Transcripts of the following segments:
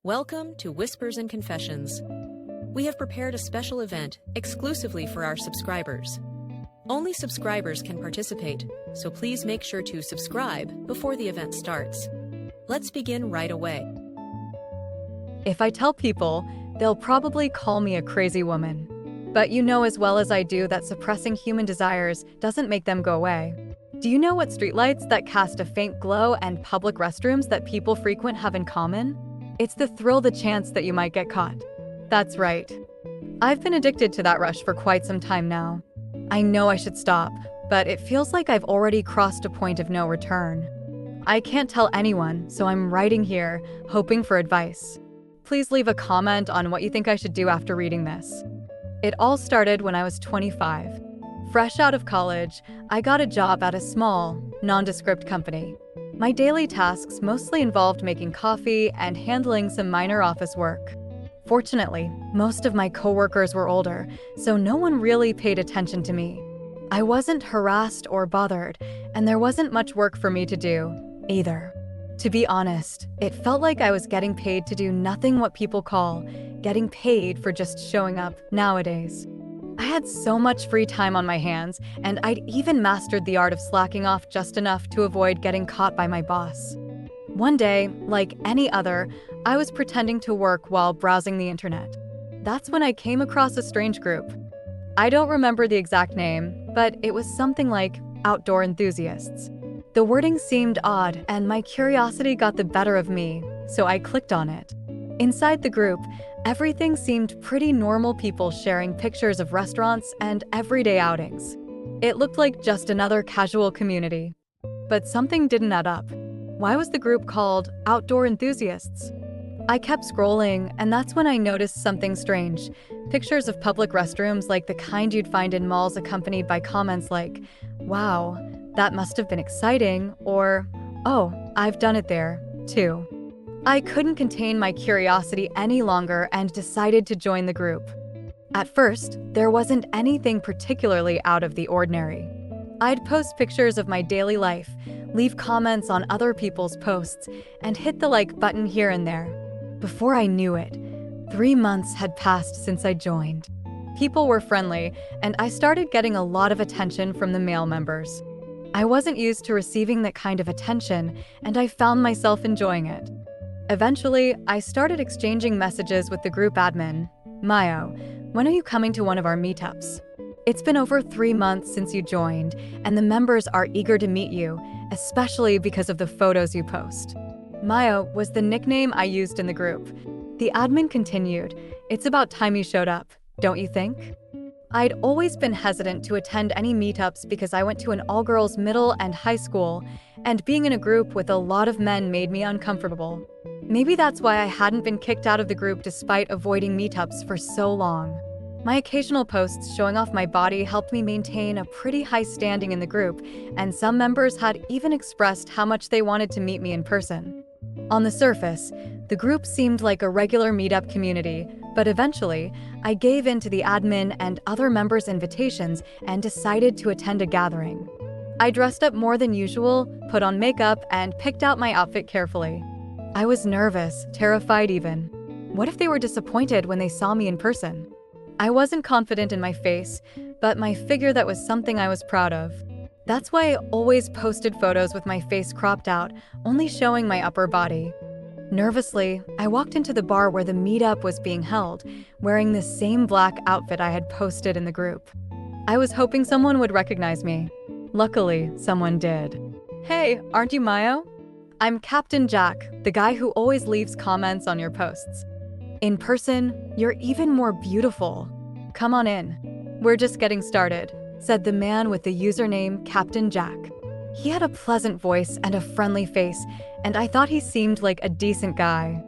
Welcome to Whispers and Confessions. We have prepared a special event exclusively for our subscribers. Only subscribers can participate, so please make sure to subscribe before the event starts. Let's begin right away. If I tell people, they'll probably call me a crazy woman. But you know as well as I do that suppressing human desires doesn't make them go away. Do you know what streetlights that cast a faint glow and public restrooms that people frequent have in common? It's the thrill, the chance that you might get caught. That's right. I've been addicted to that rush for quite some time now. I know I should stop, but it feels like I've already crossed a point of no return. I can't tell anyone, so I'm writing here, hoping for advice. Please leave a comment on what you think I should do after reading this. It all started when I was 25. Fresh out of college, I got a job at a small, nondescript company. My daily tasks mostly involved making coffee and handling some minor office work. Fortunately, most of my coworkers were older, so no one really paid attention to me. I wasn't harassed or bothered, and there wasn't much work for me to do, either. To be honest, it felt like I was getting paid to do nothing, what people call getting paid for just showing up nowadays. I had so much free time on my hands, and I'd even mastered the art of slacking off just enough to avoid getting caught by my boss. One day, like any other, I was pretending to work while browsing the internet. That's when I came across a strange group. I don't remember the exact name, but it was something like Outdoor Enthusiasts. The wording seemed odd, and my curiosity got the better of me, so I clicked on it. Inside the group, everything seemed pretty normal, people sharing pictures of restaurants and everyday outings. It looked like just another casual community. But something didn't add up. Why was the group called Outdoor Enthusiasts? I kept scrolling, and that's when I noticed something strange. Pictures of public restrooms like the kind you'd find in malls, accompanied by comments like, "Wow, that must have been exciting," or, "Oh, I've done it there, too." I couldn't contain my curiosity any longer and decided to join the group. At first, there wasn't anything particularly out of the ordinary. I'd post pictures of my daily life, leave comments on other people's posts, and hit the like button here and there. Before I knew it, 3 months had passed since I joined. People were friendly, and I started getting a lot of attention from the male members. I wasn't used to receiving that kind of attention, and I found myself enjoying it. Eventually, I started exchanging messages with the group admin. "Mayo, when are you coming to one of our meetups? It's been over 3 months since you joined, and the members are eager to meet you, especially because of the photos you post." Mayo was the nickname I used in the group. The admin continued, "It's about time you showed up, don't you think?" I'd always been hesitant to attend any meetups because I went to an all-girls middle and high school, and being in a group with a lot of men made me uncomfortable. Maybe that's why I hadn't been kicked out of the group despite avoiding meetups for so long. My occasional posts showing off my body helped me maintain a pretty high standing in the group, and some members had even expressed how much they wanted to meet me in person. On the surface, the group seemed like a regular meetup community, but eventually, I gave in to the admin and other members' invitations and decided to attend a gathering. I dressed up more than usual, put on makeup, and picked out my outfit carefully. I was nervous, terrified even. What if they were disappointed when they saw me in person? I wasn't confident in my face, but my figure, that was something I was proud of. That's why I always posted photos with my face cropped out, only showing my upper body. Nervously, I walked into the bar where the meetup was being held, wearing the same black outfit I had posted in the group. I was hoping someone would recognize me. Luckily, someone did. "Hey, aren't you Mayo? I'm Captain Jack, the guy who always leaves comments on your posts. In person, you're even more beautiful. Come on in. We're just getting started," said the man with the username Captain Jack. He had a pleasant voice and a friendly face, and I thought he seemed like a decent guy.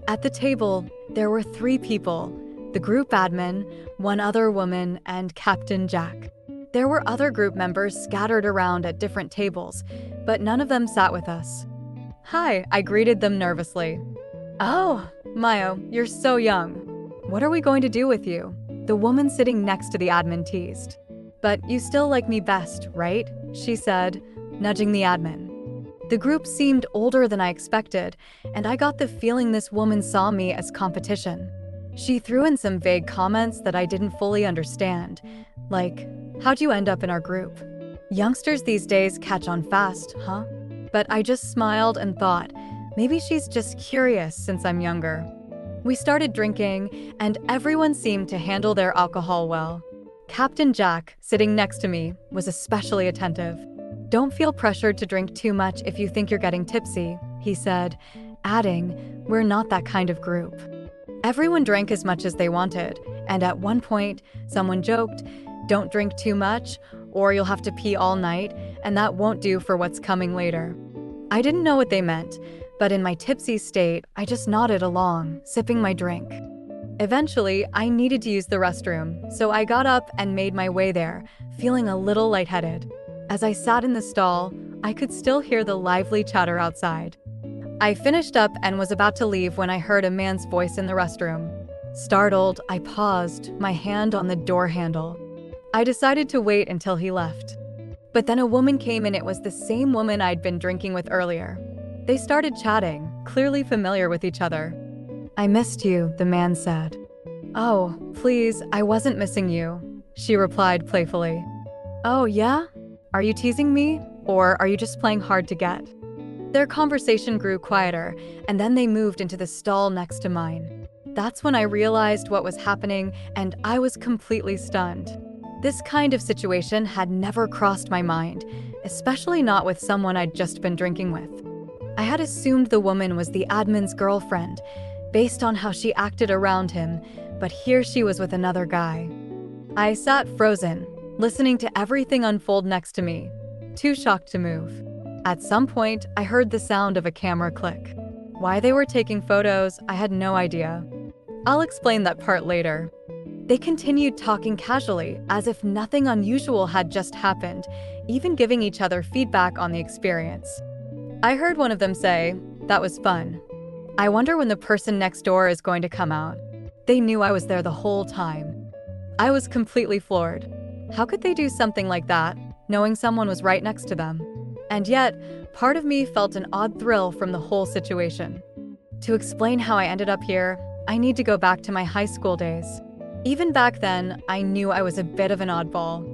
At the table, there were 3 people: the group admin, 1 other woman, and Captain Jack. There were other group members scattered around at different tables, but none of them sat with us. "Hi," I greeted them nervously. "Oh, Mayo, you're so young. What are we going to do with you?" the woman sitting next to the admin teased. "But you still like me best, right?" she said, nudging the admin. The group seemed older than I expected, and I got the feeling this woman saw me as competition. She threw in some vague comments that I didn't fully understand, like, "How'd you end up in our group? Youngsters these days catch on fast, huh?" But I just smiled and thought, maybe she's just curious since I'm younger. We started drinking, and everyone seemed to handle their alcohol well. Captain Jack, sitting next to me, was especially attentive. "Don't feel pressured to drink too much if you think you're getting tipsy," he said, adding, "We're not that kind of group." Everyone drank as much as they wanted, and at one point, someone joked, "Don't drink too much, or you'll have to pee all night, and that won't do for what's coming later." I didn't know what they meant, but in my tipsy state, I just nodded along, sipping my drink. Eventually, I needed to use the restroom, so I got up and made my way there, feeling a little lightheaded. As I sat in the stall, I could still hear the lively chatter outside. I finished up and was about to leave when I heard a man's voice in the restroom. Startled, I paused, my hand on the door handle. I decided to wait until he left. But then a woman came and it was the same woman I'd been drinking with earlier. They started chatting, clearly familiar with each other. "I missed you," the man said. "Oh, please, I wasn't missing you," she replied playfully. "Oh, yeah? Are you teasing me? Or are you just playing hard to get?" Their conversation grew quieter, and then they moved into the stall next to mine. That's when I realized what was happening, and I was completely stunned. This kind of situation had never crossed my mind, especially not with someone I'd just been drinking with. I had assumed the woman was the admin's girlfriend, based on how she acted around him, but here she was with another guy. I sat frozen, listening to everything unfold next to me, too shocked to move. At some point, I heard the sound of a camera click. Why they were taking photos, I had no idea. I'll explain that part later. They continued talking casually, as if nothing unusual had just happened, even giving each other feedback on the experience. I heard one of them say, "That was fun. I wonder when the person next door is going to come out." They knew I was there the whole time. I was completely floored. How could they do something like that, knowing someone was right next to them? And yet, part of me felt an odd thrill from the whole situation. To explain how I ended up here, I need to go back to my high school days. Even back then, I knew I was a bit of an oddball.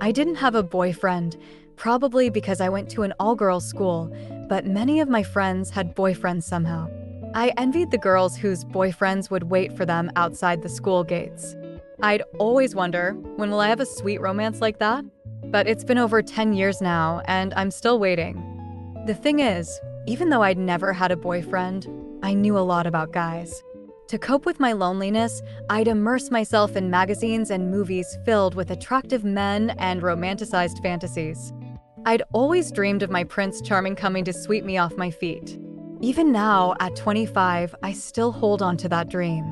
I didn't have a boyfriend, probably because I went to an all-girls school, but many of my friends had boyfriends somehow. I envied the girls whose boyfriends would wait for them outside the school gates. I'd always wonder, when will I have a sweet romance like that? But it's been over 10 years now, and I'm still waiting. The thing is, even though I'd never had a boyfriend, I knew a lot about guys. To cope with my loneliness, I'd immerse myself in magazines and movies filled with attractive men and romanticized fantasies. I'd always dreamed of my Prince Charming coming to sweep me off my feet. Even now, at 25, I still hold on to that dream.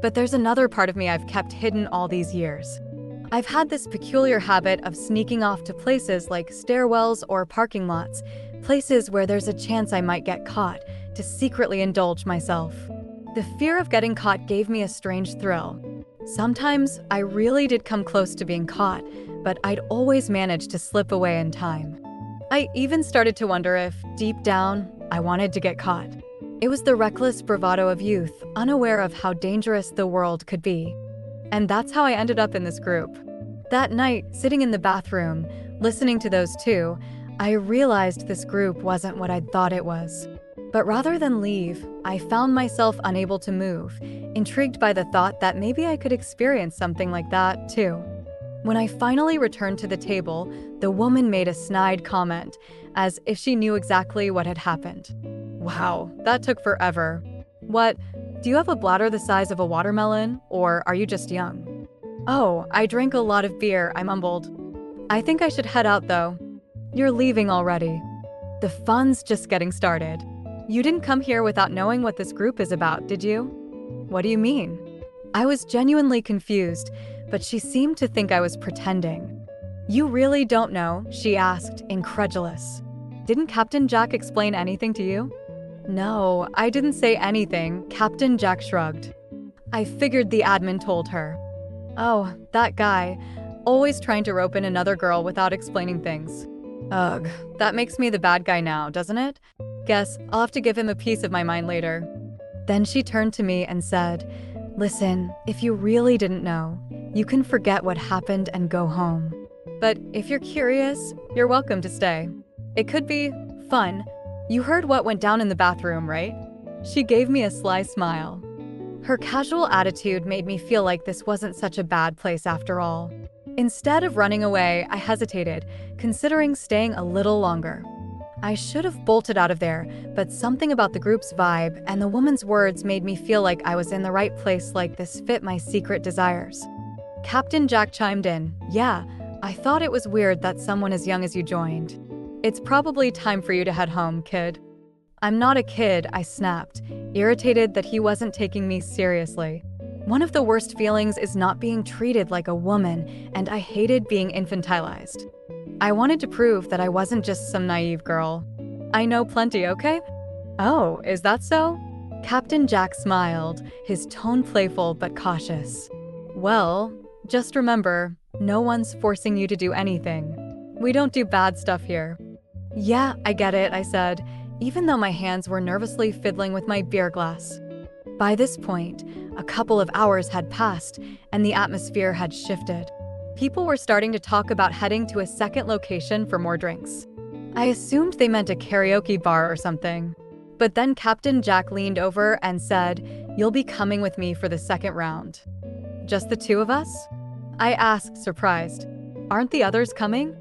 But there's another part of me I've kept hidden all these years. I've had this peculiar habit of sneaking off to places like stairwells or parking lots, places where there's a chance I might get caught, to secretly indulge myself. The fear of getting caught gave me a strange thrill. Sometimes I really did come close to being caught, but I'd always manage to slip away in time. I even started to wonder if, deep down, I wanted to get caught. It was the reckless bravado of youth, unaware of how dangerous the world could be. And that's how I ended up in this group. That night, sitting in the bathroom, listening to those two, I realized this group wasn't what I'd thought it was. But rather than leave, I found myself unable to move, intrigued by the thought that maybe I could experience something like that, too. When I finally returned to the table, the woman made a snide comment, as if she knew exactly what had happened. Wow, that took forever. What? Do you have a bladder the size of a watermelon, or are you just young? Oh, I drank a lot of beer, I mumbled. I think I should head out though. You're leaving already. The fun's just getting started. You didn't come here without knowing what this group is about, did you? What do you mean? I was genuinely confused, but she seemed to think I was pretending. You really don't know? She asked, incredulous. Didn't Captain Jack explain anything to you? No, I didn't say anything, Captain Jack shrugged. I figured the admin told her. Oh, that guy, always trying to rope in another girl without explaining things. Ugh, that makes me the bad guy now, doesn't it? Guess I'll have to give him a piece of my mind later. Then she turned to me and said, "Listen, if you really didn't know, you can forget what happened and go home. But if you're curious, you're welcome to stay. It could be fun. You heard what went down in the bathroom, right?" She gave me a sly smile. Her casual attitude made me feel like this wasn't such a bad place after all. Instead of running away, I hesitated, considering staying a little longer. I should have bolted out of there, but something about the group's vibe and the woman's words made me feel like I was in the right place, like this fit my secret desires. Captain Jack chimed in, "Yeah, I thought it was weird that someone as young as you joined. It's probably time for you to head home, kid." "I'm not a kid," I snapped, irritated that he wasn't taking me seriously. One of the worst feelings is not being treated like a woman, and I hated being infantilized. I wanted to prove that I wasn't just some naive girl. "I know plenty, okay?" "Oh, is that so?" Captain Jack smiled, his tone playful but cautious. "Well, just remember, no one's forcing you to do anything. We don't do bad stuff here." "Yeah, I get it," I said, even though my hands were nervously fiddling with my beer glass. By this point, a couple of hours had passed, and the atmosphere had shifted. People were starting to talk about heading to a second location for more drinks. I assumed they meant a karaoke bar or something. But then Captain Jack leaned over and said, "You'll be coming with me for the second round." "Just the two of us?" I asked, surprised. "Aren't the others coming?"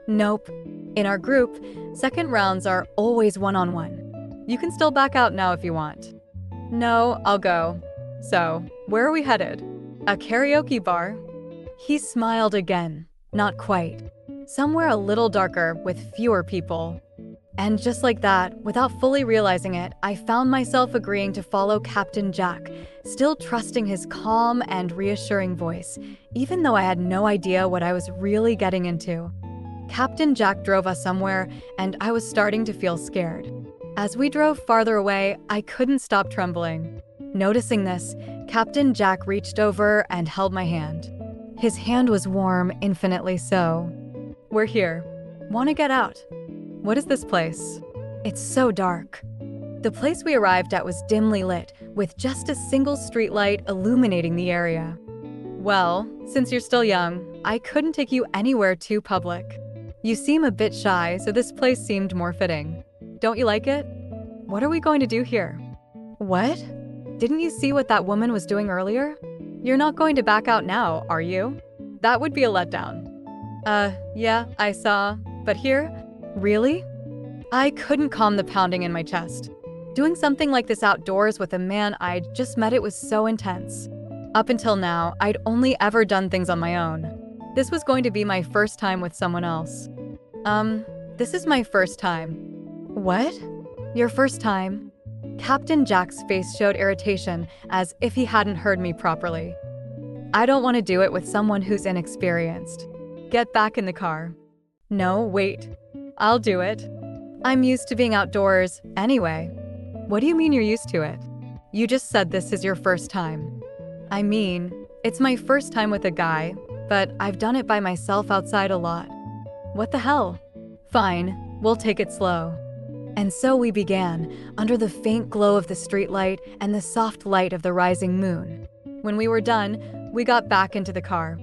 "Nope. In our group, second rounds are always one-on-one. You can still back out now if you want." "No, I'll go." "So, where are we headed?" "A karaoke bar." He smiled again. Not quite. Somewhere a little darker, with fewer people. And just like that, without fully realizing it, I found myself agreeing to follow Captain Jack, still trusting his calm and reassuring voice, even though I had no idea what I was really getting into. Captain Jack drove us somewhere, and I was starting to feel scared. As we drove farther away, I couldn't stop trembling. Noticing this, Captain Jack reached over and held my hand. His hand was warm, infinitely so. "We're here. Want to get out?" "What is this place?" "It's so dark." The place we arrived at was dimly lit, with just a single streetlight illuminating the area. "Well, since you're still young, I couldn't take you anywhere too public. You seem a bit shy, so this place seemed more fitting. Don't you like it?" "What are we going to do here?" "What? Didn't you see what that woman was doing earlier? You're not going to back out now, are you? That would be a letdown." Yeah, I saw. But here? Really?" I couldn't calm the pounding in my chest. Doing something like this outdoors with a man I'd just met, it was so intense. Up until now, I'd only ever done things on my own. This was going to be my first time with someone else. This is my first time." "What? Your first time?" Captain Jack's face showed irritation, as if he hadn't heard me properly. "I don't want to do it with someone who's inexperienced. Get back in the car." "No, wait. I'll do it. I'm used to being outdoors anyway." "What do you mean you're used to it? You just said this is your first time." "I mean, it's my first time with a guy, but I've done it by myself outside a lot." "What the hell?" "Fine, we'll take it slow." And so we began, under the faint glow of the streetlight and the soft light of the rising moon. When we were done, we got back into the car.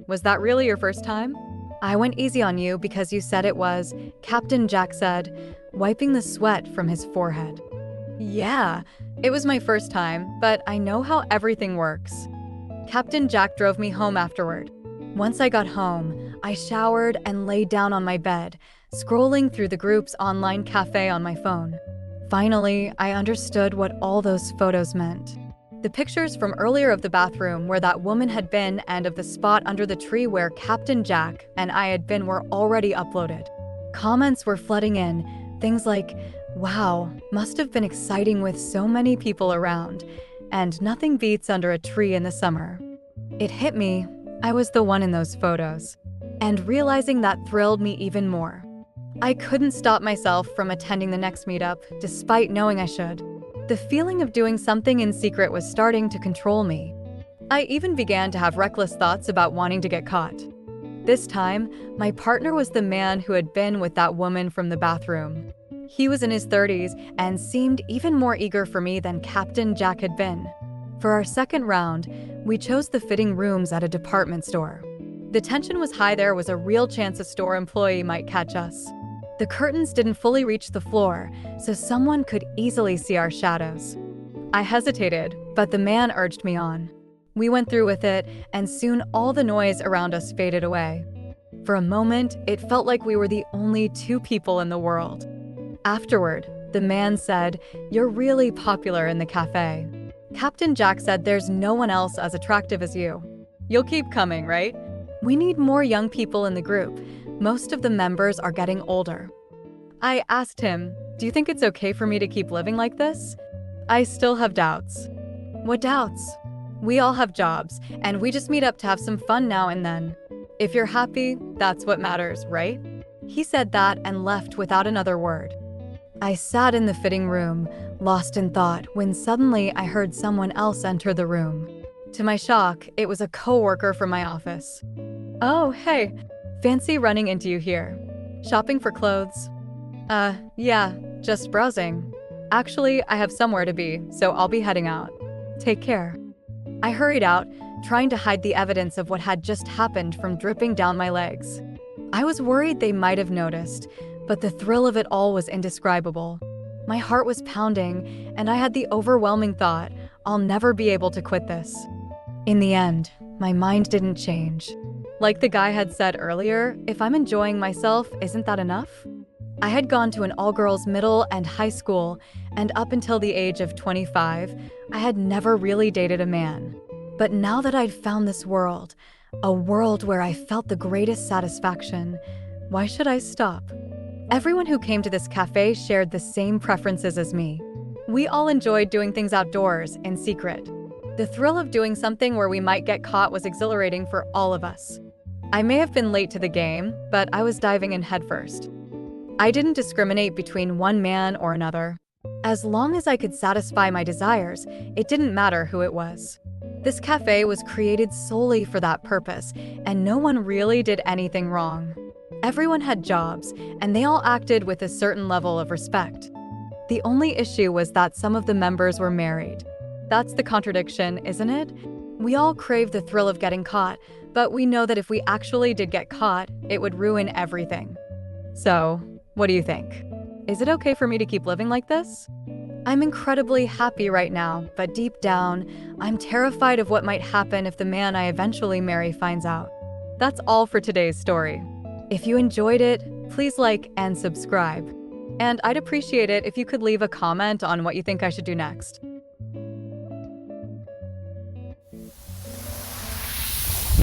"Was that really your first time?" "I went easy on you because you said it was," Captain Jack said, wiping the sweat from his forehead. "Yeah, it was my first time, but I know how everything works." Captain Jack drove me home afterward. Once I got home, I showered and lay down on my bed, scrolling through the group's online cafe on my phone. Finally, I understood what all those photos meant. The pictures from earlier of the bathroom where that woman had been and of the spot under the tree where Captain Jack and I had been were already uploaded. Comments were flooding in, things like, "Wow, must have been exciting with so many people around," and "Nothing beats under a tree in the summer." It hit me, I was the one in those photos. And realizing that thrilled me even more. I couldn't stop myself from attending the next meetup, despite knowing I should. The feeling of doing something in secret was starting to control me. I even began to have reckless thoughts about wanting to get caught. This time, my partner was the man who had been with that woman from the bathroom. He was in his 30s and seemed even more eager for me than Captain Jack had been. For our second round, we chose the fitting rooms at a department store. The tension was high. There was a real chance a store employee might catch us. The curtains didn't fully reach the floor, so someone could easily see our shadows. I hesitated, but the man urged me on. We went through with it, and soon all the noise around us faded away. For a moment, it felt like we were the only two people in the world. Afterward, the man said, "You're really popular in the cafe." Captain Jack said, "There's no one else as attractive as you. You'll keep coming, right? We need more young people in the group. Most of the members are getting older." I asked him, "Do you think it's okay for me to keep living like this?" "I still have doubts." "What doubts?" "We all have jobs, and we just meet up to have some fun now and then. If you're happy, that's what matters, right?" He said that and left without another word. I sat in the fitting room, lost in thought, when suddenly I heard someone else enter the room. To my shock, it was a coworker from my office. "Oh, hey. Fancy running into you here. Shopping for clothes?" Yeah, just browsing. Actually, I have somewhere to be, so I'll be heading out. Take care." I hurried out, trying to hide the evidence of what had just happened from dripping down my legs. I was worried they might have noticed, but the thrill of it all was indescribable. My heart was pounding, and I had the overwhelming thought, I'll never be able to quit this. In the end, my mind didn't change. Like the guy had said earlier, if I'm enjoying myself, isn't that enough? I had gone to an all-girls middle and high school, and up until the age of 25, I had never really dated a man. But now that I'd found this world, a world where I felt the greatest satisfaction, why should I stop? Everyone who came to this cafe shared the same preferences as me. We all enjoyed doing things outdoors, in secret. The thrill of doing something where we might get caught was exhilarating for all of us. I may have been late to the game, but I was diving in headfirst. I didn't discriminate between one man or another. As long as I could satisfy my desires, it didn't matter who it was. This cafe was created solely for that purpose, and no one really did anything wrong. Everyone had jobs, and they all acted with a certain level of respect. The only issue was that some of the members were married. That's the contradiction, isn't it? We all crave the thrill of getting caught, but we know that if we actually did get caught, it would ruin everything. So, what do you think? Is it okay for me to keep living like this? I'm incredibly happy right now, but deep down, I'm terrified of what might happen if the man I eventually marry finds out. That's all for today's story. If you enjoyed it, please like and subscribe. And I'd appreciate it if you could leave a comment on what you think I should do next.